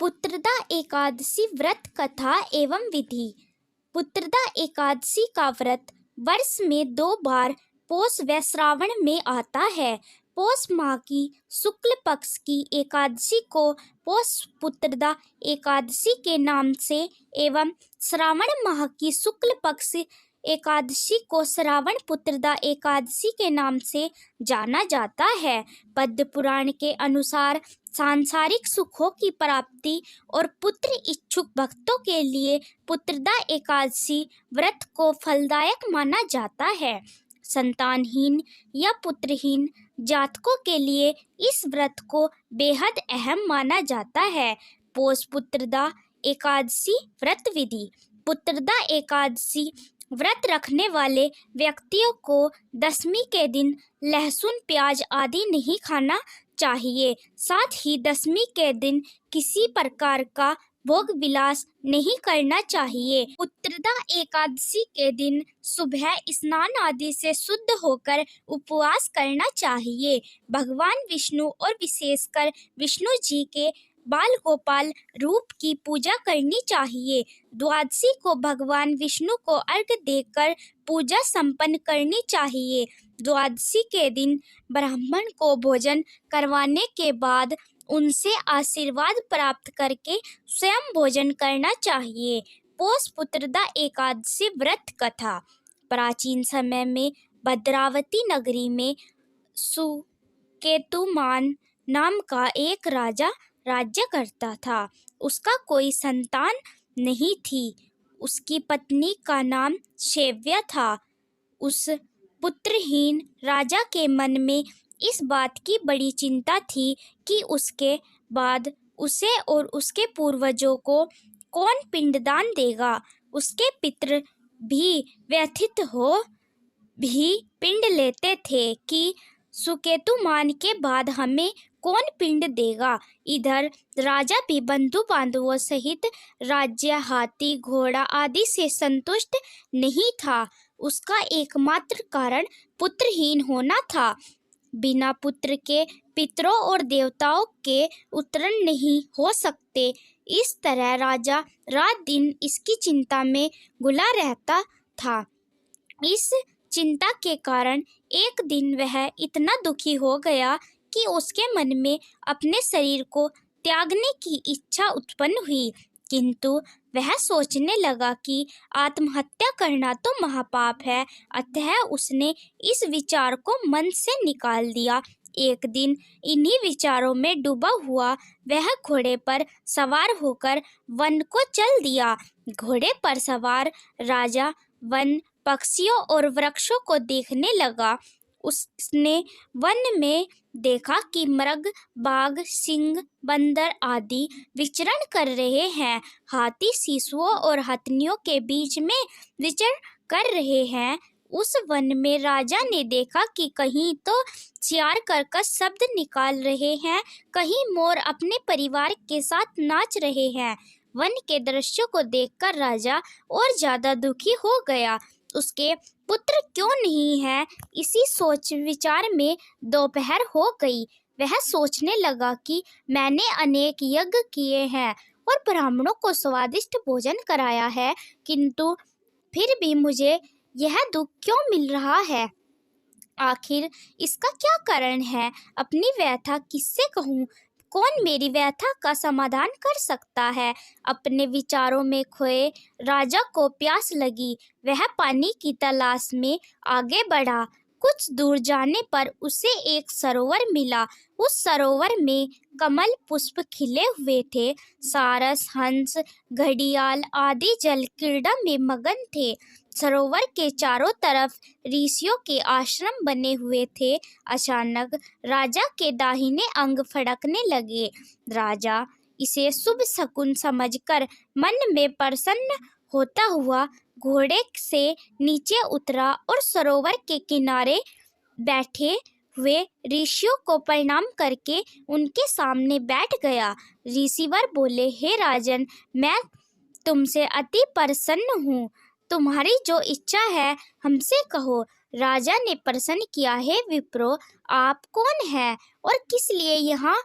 पुत्रदा एकादशी व्रत कथा एवं विधि। पुत्रदा एकादशी का व्रत वर्ष में 2 बार पौष व श्रावण में आता है। पौष माह की शुक्ल पक्ष की एकादशी को पौष पुत्रदा एकादशी के नाम से एवं श्रावण माह की शुक्ल पक्ष एकादशी को श्रावण पुत्रदा एकादशी के नाम से जाना जाता है। पद्म पुराण के अनुसार सांसारिक सुखों की प्राप्ति और पुत्र इच्छुक भक्तों के लिए पुत्रदा एकादशी व्रत को फलदायक माना जाता है। संतानहीन या पुत्रहीन जातकों के लिए इस व्रत को बेहद अहम माना जाता है। पौष पुत्रदा एकादशी व्रत विधि। पुत्रदा एकादशी व्रत रखने वाले व्यक्तियों को दशमी के दिन लहसुन प्याज आदि नहीं खाना चाहिए। साथ ही दशमी के दिन किसी प्रकार का भोग विलास नहीं करना चाहिए। पुत्रदा एकादशी के दिन सुबह स्नान आदि से शुद्ध होकर उपवास करना चाहिए। भगवान विष्णु और विशेषकर विष्णु जी के बाल गोपाल रूप की पूजा करनी चाहिए। द्वादशी को भगवान विष्णु को अर्घ्य देकर पूजा संपन्न करनी चाहिए। द्वादशी के दिन ब्राह्मण को भोजन करवाने के बाद उनसे आशीर्वाद प्राप्त करके स्वयं भोजन करना चाहिए। पौष पुत्रदा एकादशी व्रत कथा। प्राचीन समय में भद्रावती नगरी में सुकेतुमान नाम का एक राजा राज्य करता था। उसका कोई संतान नहीं थी। उसकी पत्नी का नाम शैव्या था। उस पुत्रहीन राजा के मन में इस बात की बड़ी चिंता थी कि उसके बाद उसे और उसके पूर्वजों को कौन पिंडदान देगा। उसके पितर भी व्यथित हो भी पिंड लेते थे कि सुकेतुमान के बाद हमें कौन पिंड देगा। इधर राजा भी बंधु बांधवों सहित राज्य, हाथी, घोड़ा आदि से संतुष्ट नहीं था। उसका एकमात्र कारण पुत्रहीन होना था। बिना पुत्र के पितरों और देवताओं के उत्तरण नहीं हो सकते। इस तरह राजा रात दिन इसकी चिंता में घुला रहता था। इस चिंता के कारण एक दिन वह इतना दुखी हो गया कि उसके मन में अपने शरीर को त्यागने की इच्छा उत्पन्न हुई। किंतु वह सोचने लगा कि आत्महत्या करना तो महापाप है। अतः उसने इस विचार को मन से निकाल दिया। एक दिन इन्हीं विचारों में डूबा हुआ वह घोड़े पर सवार होकर वन को चल दिया। घोड़े पर सवार राजा वन, पक्षियों और वृक्षों को देखने लगा। उसने वन में देखा कि मृग, बाघ, सिंह, बंदर आदि विचरण कर रहे हैं। हाथी शिशुओं और हथनियों के बीच में विचरण कर रहे हैं। उस वन में राजा ने देखा कि कहीं तो शिकार कर्कश शब्द निकाल रहे हैं, कहीं मोर अपने परिवार के साथ नाच रहे हैं। वन के दृश्यों को देखकर राजा और ज्यादा दुखी हो गया। उसके पुत्र क्यों नहीं है, इसी सोच विचार में दोपहर हो गई। वह सोचने लगा कि मैंने अनेक यज्ञ किए हैं और ब्राह्मणों को स्वादिष्ट भोजन कराया है, किंतु फिर भी मुझे यह दुख क्यों मिल रहा है। आखिर इसका क्या कारण है। अपनी व्यथा किससे कहूँ। कौन मेरी व्यथा का समाधान कर सकता है। अपने विचारों में खोए राजा को प्यास लगी। वह पानी की तलाश में आगे बढ़ा। कुछ दूर जाने पर उसे एक सरोवर मिला। उस सरोवर में कमल पुष्प खिले हुए थे। सारस, हंस, घड़ियाल आदि जल क्रीड़ा में मगन थे। सरोवर के चारों तरफ ऋषियों के आश्रम बने हुए थे। अचानक राजा के दाहिने अंग फड़कने लगे। राजा इसे शुभ शकुन समझकर मन में प्रसन्न होता हुआ घोड़े से नीचे उतरा और सरोवर के किनारे बैठे हुए ऋषियों को प्रणाम करके उनके सामने बैठ गया। ऋषिवर बोले, हे राजन, मैं तुमसे अति प्रसन्न हूँ। तुम्हारी जो इच्छा है हमसे कहो। राजा ने प्रश्न किया, हे विप्रो, आप कौन हैं और किस लिए यहाँ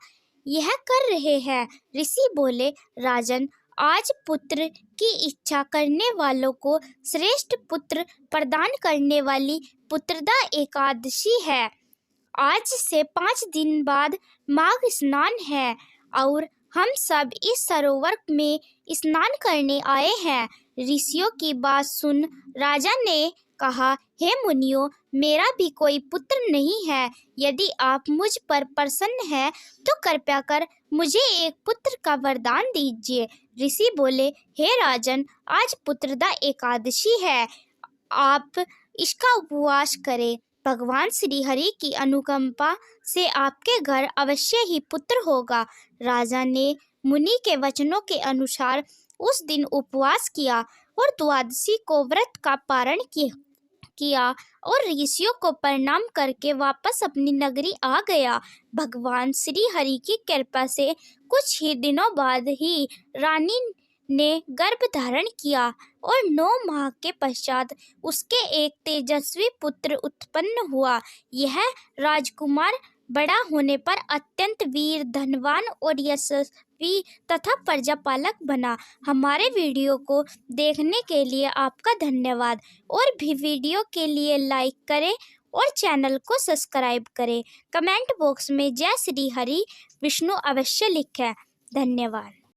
यह कर रहे हैं। ऋषि बोले, राजन, आज पुत्र की इच्छा करने वालों को श्रेष्ठ पुत्र प्रदान करने वाली पुत्रदा एकादशी है। आज से 5 दिन बाद माघ स्नान है और हम सब इस सरोवर में स्नान करने आए हैं। ऋषियों की बात सुन राजा ने कहा, हे मुनियों, मेरा भी कोई पुत्र नहीं है। यदि आप मुझ पर प्रसन्न हैं तो कृपया कर मुझे एक पुत्र का वरदान दीजिए। ऋषि बोले, हे राजन, आज पुत्रदा एकादशी है, आप इसका उपवास करें। भगवान श्री हरि की अनुकंपा से आपके घर अवश्य ही पुत्र होगा। राजा ने मुनि के वचनों के अनुसार उस दिन उपवास किया और द्वादशी को व्रत का पारण किया और ऋषियों को प्रणाम करके वापस अपनी नगरी आ गया। भगवान श्री हरि की कृपा से कुछ ही दिनों बाद ही रानी ने गर्भ धारण किया और 9 माह के पश्चात उसके एक तेजस्वी पुत्र उत्पन्न हुआ। यह राजकुमार बड़ा होने पर अत्यंत वीर, धनवान और यशस्वी तथा प्रजापालक बना। हमारे वीडियो को देखने के लिए आपका धन्यवाद। और भी वीडियो के लिए लाइक करें और चैनल को सब्सक्राइब करें। कमेंट बॉक्स में जय श्री हरि विष्णु अवश्य लिखें। धन्यवाद।